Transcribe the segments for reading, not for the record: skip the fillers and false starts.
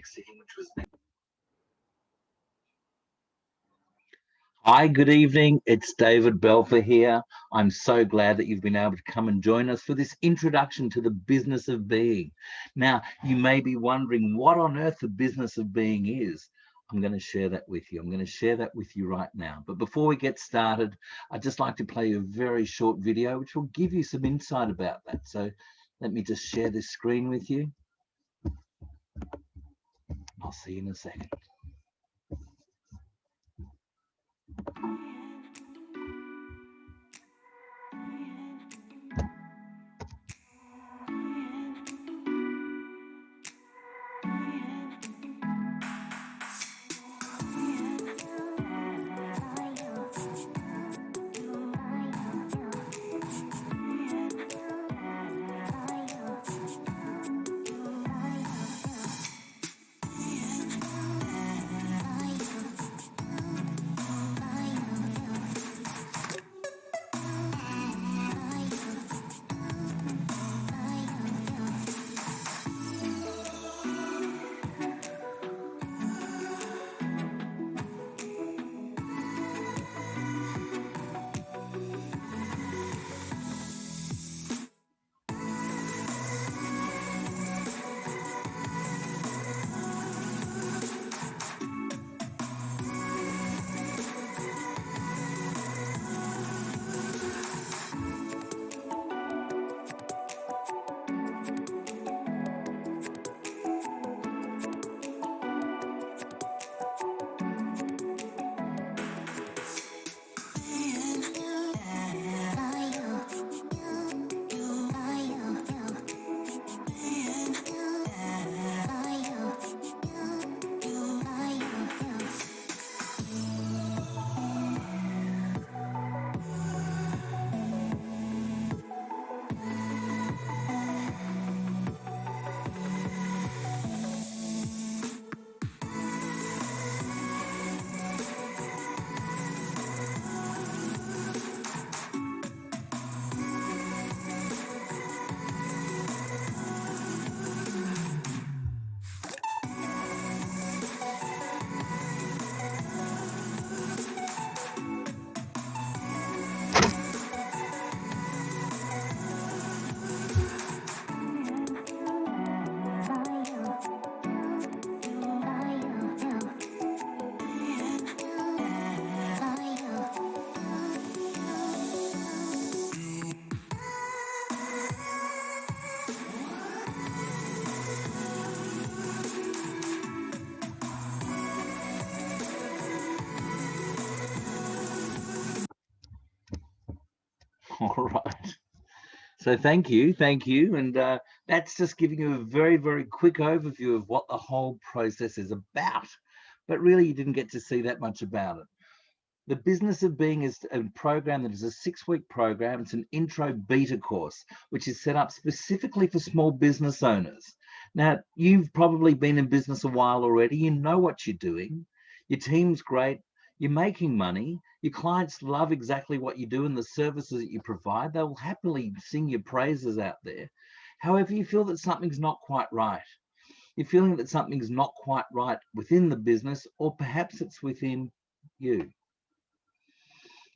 next to him, which was Hi, good evening. It's David Belfer here. I'm so glad that you've been able to come and join us for this introduction to the business of being. Now, you may be wondering what on earth the business of being is. I'm going to share that with you. I'm going to share that with you right now. But before we get started, I'd just like to play you a very short video, which will give you some insight about that. So let me just share this screen with you. I'll see you in a second. All right. So thank you. And that's just giving you a very, very quick overview of what the whole process is about. But really, you didn't get to see that much about it. The Business of Being is a program that is a 6-week program. It's an intro beta course, which is set up specifically for small business owners. Now, you've probably been in business a while already. You know what you're doing. Your team's great. You're making money. Your clients love exactly what you do and the services that you provide. They'll happily sing your praises out there. However, you feel that something's not quite right. You're feeling that something's not quite right within the business, or perhaps it's within you.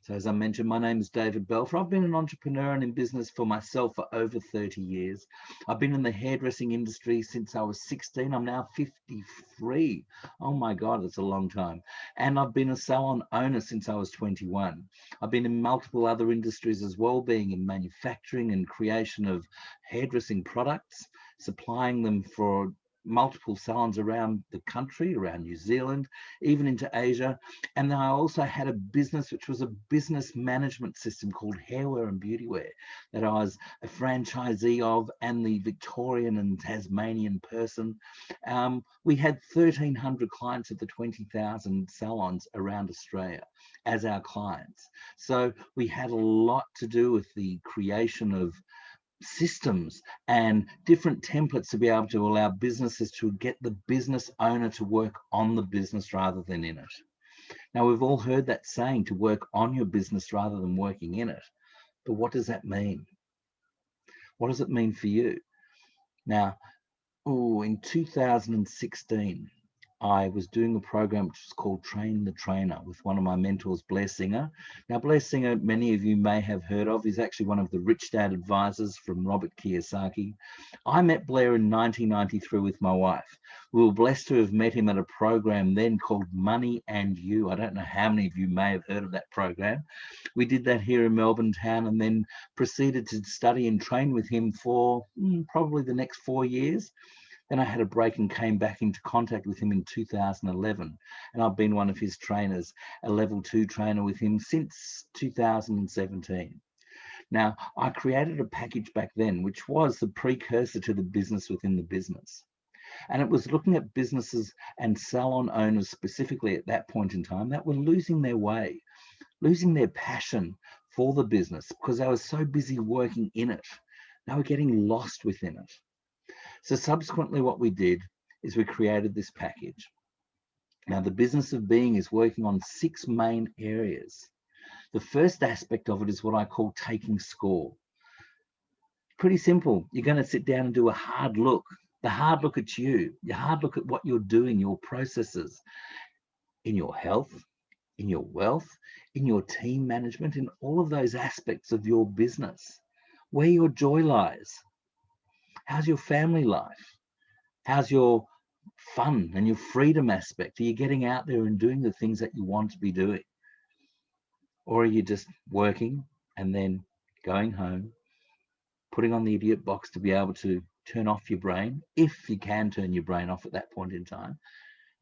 So as I mentioned, my name is David Belfer. I've been an entrepreneur and in business for myself for over 30 years. I've been in the hairdressing industry since I was 16. I'm now 53. Oh my God, it's a long time. And I've been a salon owner since I was 21. I've been in multiple other industries as well, being in manufacturing and creation of hairdressing products, supplying them for multiple salons around the country, around New Zealand, even into Asia. And then I also had a business, which was a business management system called Hairwear and Beautywear, that I was a franchisee of, and the Victorian and Tasmanian person. We had 1,300 clients of the 20,000 salons around Australia as our clients. So we had a lot to do with the creation of systems and different templates to be able to allow businesses to get the business owner to work on the business rather than in it. Now, we've all heard that saying, to work on your business rather than working in it. But what does that mean? What does it mean for you? Now, Oh, in 2016, I was doing a program which was called Train the Trainer with one of my mentors, Blair Singer. Now, Blair Singer, many of you may have heard of, is actually one of the Rich Dad advisors from Robert Kiyosaki. I met Blair in 1993 with my wife. We were blessed to have met him at a program then called Money and You. I don't know how many of you may have heard of that program. We did that here in Melbourne town and then proceeded to study and train with him for probably the next 4 years. Then I had a break and came back into contact with him in 2011. And I've been one of his trainers, a level 2 trainer with him since 2017. Now, I created a package back then, which was the precursor to the business within the business. And it was looking at businesses and salon owners specifically at that point in time that were losing their way, losing their passion for the business because they were so busy working in it. They were getting lost within it. So subsequently, what we did is we created this package. Now, the business of being is working on 6 main areas. The first aspect of it is what I call taking score. Pretty simple. You're going to sit down and do a hard look. The hard look at you, your hard look at what you're doing, your processes in your health, in your wealth, in your team management, in all of those aspects of your business, where your joy lies. How's your family life? How's your fun and your freedom aspect? Are you getting out there and doing the things that you want to be doing? Or are you just working and then going home, putting on the idiot box to be able to turn off your brain, if you can turn your brain off at that point in time,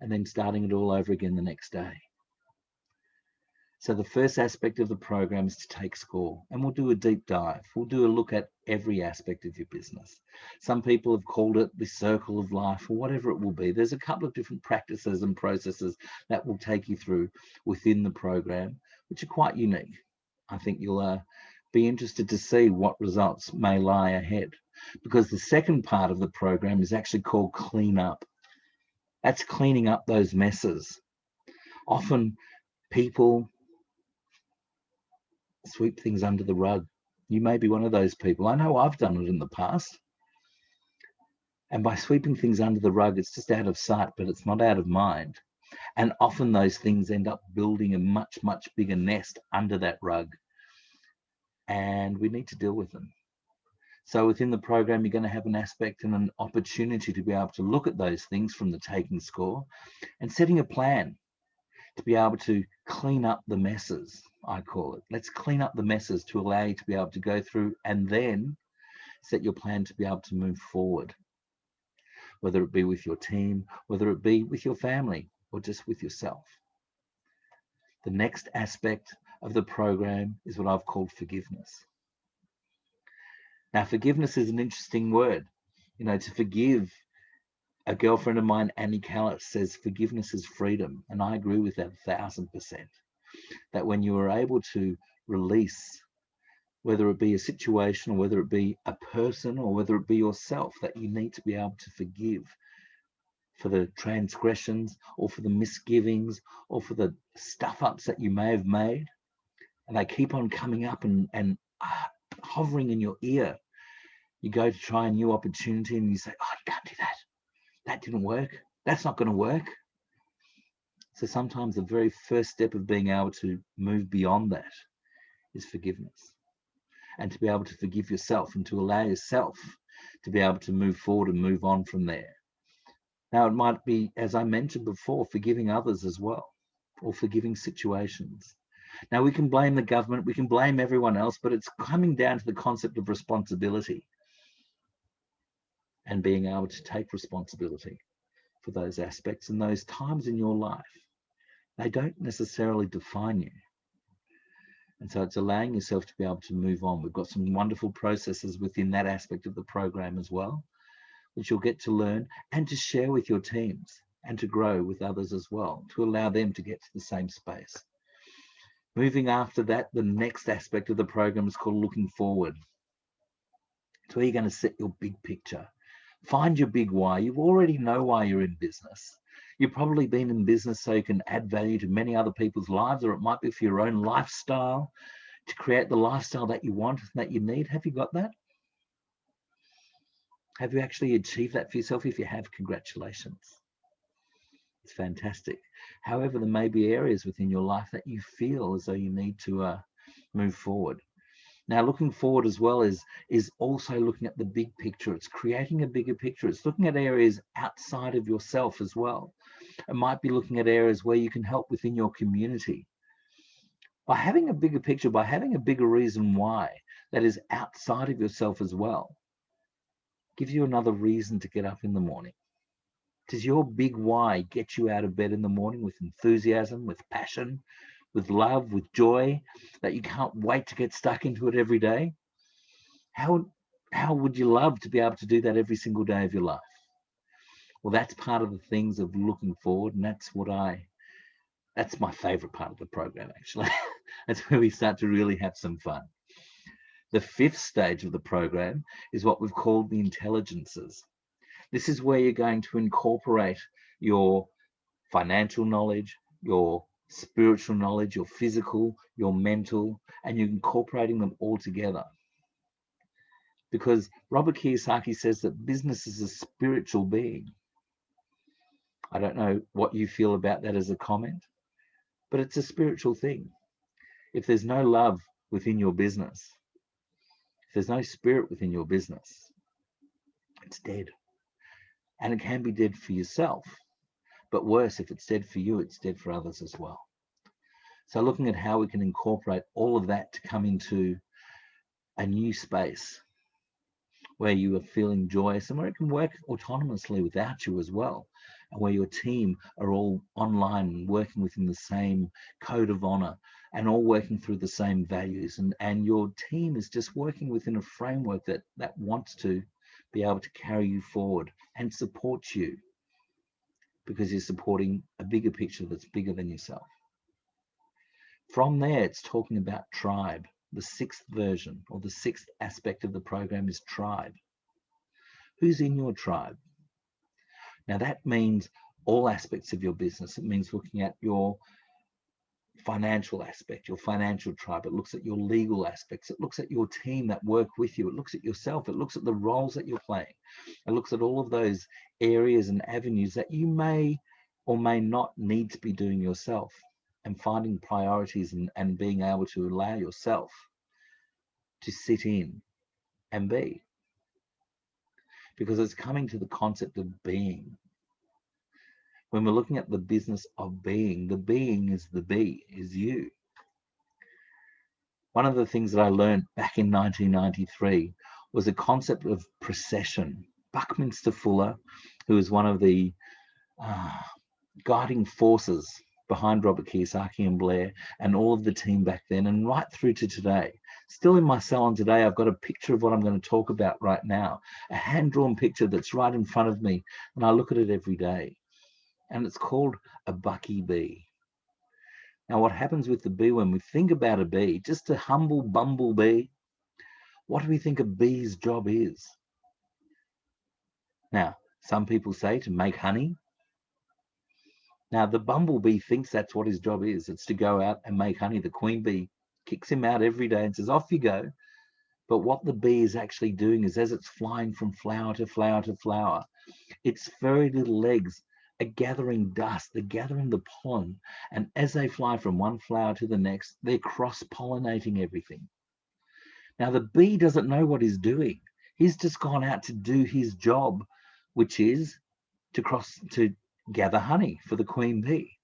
and then starting it all over again the next day? So the first aspect of the program is to take score, and we'll do a deep dive. We'll do a look at every aspect of your business. Some people have called it the circle of life or whatever it will be. There's a couple of different practices and processes that will take you through within the program, which are quite unique. I think you'll be interested to see what results may lie ahead, because the second part of the program is actually called clean up. That's cleaning up those messes. Often people sweep things under the rug. You may be one of those people. I know I've done it in the past. And by sweeping things under the rug, it's just out of sight, but it's not out of mind. And often those things end up building a much, much bigger nest under that rug. And we need to deal with them. So within the program, you're going to have an aspect and an opportunity to be able to look at those things from the taking score and setting a plan to be able to clean up the messes, I call it. Let's clean up the messes to allow you to be able to go through and then set your plan to be able to move forward, whether it be with your team, whether it be with your family, or just with yourself. The next aspect of the program is what I've called forgiveness. Now, forgiveness is an interesting word. You know, to forgive, a girlfriend of mine, Annie Callis, says forgiveness is freedom. And I agree with that 1000%. That when you are able to release, whether it be a situation or whether it be a person or whether it be yourself, that you need to be able to forgive for the transgressions or for the misgivings or for the stuff ups that you may have made. And they keep on coming up and hovering in your ear. You go to try a new opportunity and you say, oh, you can't do that. That didn't work. That's not going to work. So sometimes the very first step of being able to move beyond that is forgiveness, and to be able to forgive yourself and to allow yourself to be able to move forward and move on from there. Now, it might be, as I mentioned before, forgiving others as well, or forgiving situations. Now, we can blame the government, we can blame everyone else, but it's coming down to the concept of responsibility and being able to take responsibility for those aspects and those times in your life. They don't necessarily define you. And so it's allowing yourself to be able to move on. We've got some wonderful processes within that aspect of the program as well, which you'll get to learn and to share with your teams and to grow with others as well, to allow them to get to the same space. Moving after that, the next aspect of the program is called looking forward. It's where you're going to set your big picture. Find your big why. You already know why you're in business. You've probably been in business so you can add value to many other people's lives, or it might be for your own lifestyle, to create the lifestyle that you want, that you need. Have you got that? Have you actually achieved that for yourself? If you have, congratulations. It's fantastic. However, there may be areas within your life that you feel as though you need to move forward. Now, looking forward as well is also looking at the big picture. It's creating a bigger picture. It's looking at areas outside of yourself as well. It might be looking at areas where you can help within your community. By having a bigger picture, by having a bigger reason why that is outside of yourself as well, gives you another reason to get up in the morning. Does your big why get you out of bed in the morning with enthusiasm, with passion, with love, with joy, that you can't wait to get stuck into it every day? How would you love to be able to do that every single day of your life? Well, that's part of the things of looking forward, and that's my favorite part of the program, actually. That's where we start to really have some fun. The fifth stage of the program is what we've called the intelligences. This is where you're going to incorporate your financial knowledge, your spiritual knowledge, your physical, your mental, and you're incorporating them all together. Because Robert Kiyosaki says that business is a spiritual being. I don't know what you feel about that as a comment, but it's a spiritual thing. If there's no love within your business, if there's no spirit within your business, it's dead. And it can be dead for yourself, but worse, if it's dead for you, it's dead for others as well. So looking at how we can incorporate all of that to come into a new space where you are feeling joyous and where it can work autonomously without you as well, and where your team are all online and working within the same code of honor and all working through the same values, and your team is just working within a framework that wants to be able to carry you forward and support you, because you're supporting a bigger picture that's bigger than yourself. From there, it's talking about tribe. The sixth version, or the sixth aspect of the program, is tribe. Who's in your tribe? Now that means all aspects of your business. It means looking at your financial aspect, your financial tribe. It looks at your legal aspects. It looks at your team that work with you. It looks at yourself. It looks at the roles that you're playing. It looks at all of those areas and avenues that you may or may not need to be doing yourself, and finding priorities and being able to allow yourself to sit in and be. Because it's coming to the concept of being. When we're looking at the business of being, the being is the be, is you. One of the things that I learned back in 1993 was a concept of procession. Buckminster Fuller, who is one of the guiding forces behind Robert Kiyosaki and Blair and all of the team back then, and right through to today. Still in my salon today, I've got a picture of what I'm going to talk about right now, a hand-drawn picture that's right in front of me, and I look at it every day. And it's called a Bucky bee. Now, what happens with the bee when we think about a bee, just a humble bumblebee, what do we think a bee's job is? Now, some people say to make honey. Now, the bumblebee thinks that's what his job is. It's to go out and make honey. The queen bee kicks him out every day and says, off you go. But what the bee is actually doing is, as it's flying from flower to flower to flower, its very little legs are gathering dust, they're gathering the pollen. And as they fly from one flower to the next, they're cross-pollinating everything. Now, the bee doesn't know what he's doing. He's just gone out to do his job, which is to gather honey for the queen bee.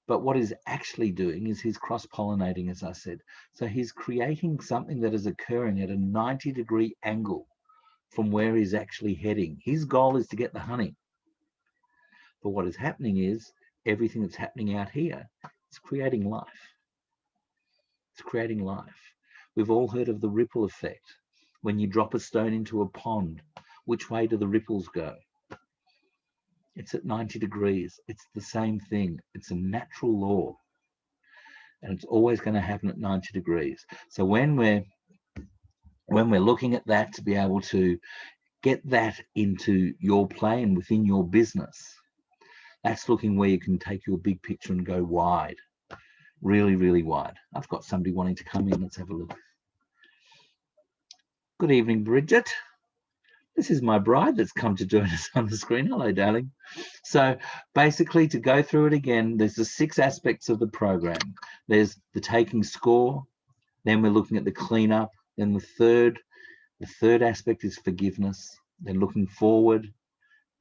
But what he's actually doing is he's cross-pollinating, as I said. So he's creating something that is occurring at a 90-degree angle from where he's actually heading. His goal is to get the honey. But what is happening is everything that's happening out here is creating life. It's creating life. We've all heard of the ripple effect. When you drop a stone into a pond, which way do the ripples go? It's at 90 degrees. It's the same thing. It's a natural law. And it's always going to happen at 90 degrees. So when we're looking at that, to be able to get that into your plane within your business, that's looking where you can take your big picture and go wide, really, really wide. I've got somebody wanting to come in. Let's have a look. Good evening, Bridget. This is my bride that's come to join us on the screen. Hello, darling. So basically, to go through it again, there's the 6 aspects of the program. There's the taking score, then we're looking at the cleanup, then the third aspect is forgiveness, then looking forward,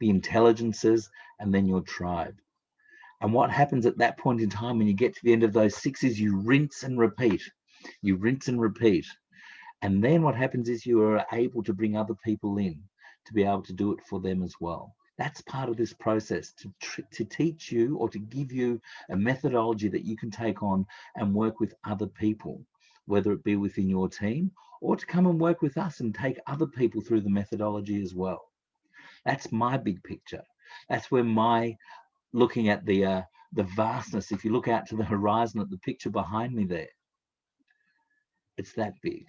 the intelligences, and then your tribe. And what happens at that point in time when you get to the end of those 6 is you rinse and repeat. You rinse and repeat. And then what happens is you are able to bring other people in to be able to do it for them as well. That's part of this process, to teach you or to give you a methodology that you can take on and work with other people, whether it be within your team or to come and work with us and take other people through the methodology as well. That's my big picture. That's where my looking at the vastness, if you look out to the horizon at the picture behind me there, it's that big.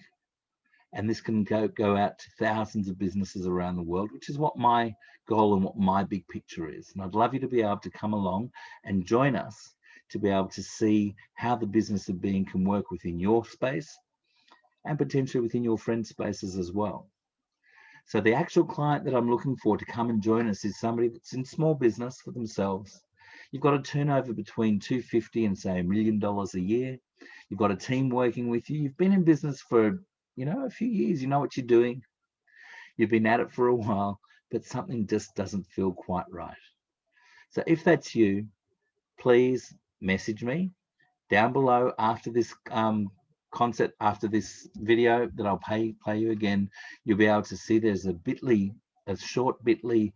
And this can go out to thousands of businesses around the world, which is what my goal and what my big picture is. And I'd love you to be able to come along and join us to be able to see how the business of being can work within your space and potentially within your friend spaces as well. So the actual client that I'm looking for to come and join us is somebody that's in small business for themselves. You've got a turnover between 250 and say $1 million a year. You've got a team working with you. You've been in business for a few years. You know what you're doing. You've been at it for a while, but something just doesn't feel quite right. So if that's you, please message me down below after this concept, after this video that I'll play you again. You'll be able to see there's a short bit.ly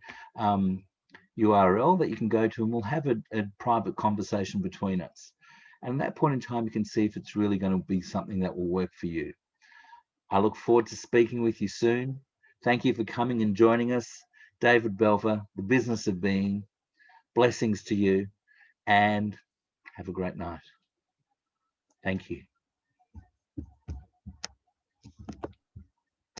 URL that you can go to, and we'll have a private conversation between us. And at that point in time, you can see if it's really going to be something that will work for you. I look forward to speaking with you soon. Thank you for coming and joining us. David Belfer, The Business of Being. Blessings to you, and have a great night. Thank you.